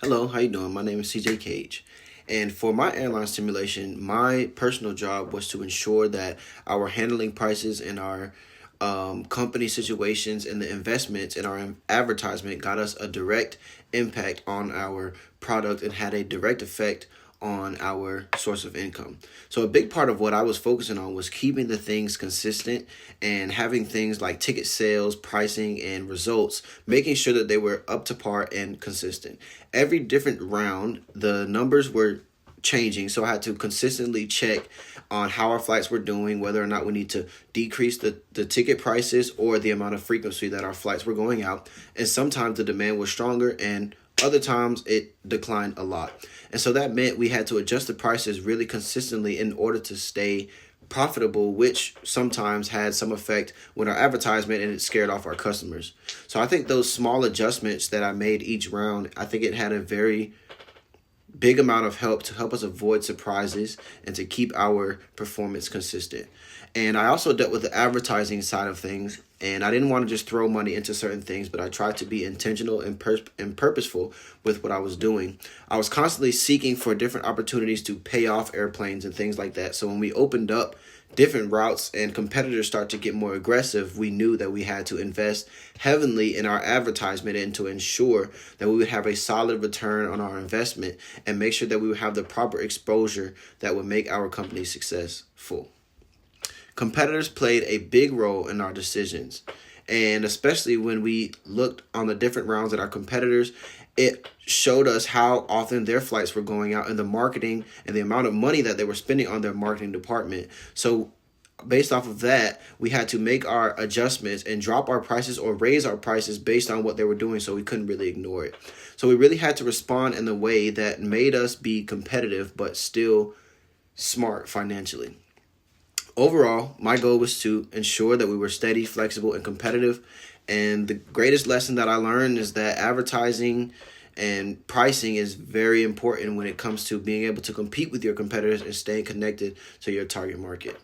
Hello, how you doing? My name is CJ Cage. And for my airline simulation, my personal job was to ensure that our handling prices and our company situations and the investments in our advertisement got us a direct impact on our product and had a direct effect on our source of income. So a big part of what I was focusing on was keeping the things consistent and having things like ticket sales, pricing, and results, making sure that they were up to par and consistent. Every different round, the numbers were changing, so I had to consistently check on how our flights were doing, whether or not we need to decrease the ticket prices or the amount of frequency that our flights were going out. And sometimes the demand was stronger and other times it declined a lot. And so that meant we had to adjust the prices really consistently in order to stay profitable, which sometimes had some effect with our advertisement and it scared off our customers. So I think those small adjustments that I made each round, I think it had a very big amount of help to help us avoid surprises and to keep our performance consistent. And I also dealt with the advertising side of things. And I didn't want to just throw money into certain things, but I tried to be intentional and purposeful with what I was doing. I was constantly seeking for different opportunities to pay off airplanes and things like that. So when we opened up different routes and competitors start to get more aggressive, we knew that we had to invest heavily in our advertisement and to ensure that we would have a solid return on our investment and make sure that we would have the proper exposure that would make our company successful. Competitors played a big role in our decisions. And especially when we looked on the different rounds at our competitors, it showed us how often their flights were going out and the marketing and the amount of money that they were spending on their marketing department. So based off of that, we had to make our adjustments and drop our prices or raise our prices based on what they were doing, so we couldn't really ignore it. So we really had to respond in a way that made us be competitive but still smart financially. Overall, my goal was to ensure that we were steady, flexible, and competitive. And the greatest lesson that I learned is that advertising and pricing is very important when it comes to being able to compete with your competitors and staying connected to your target market.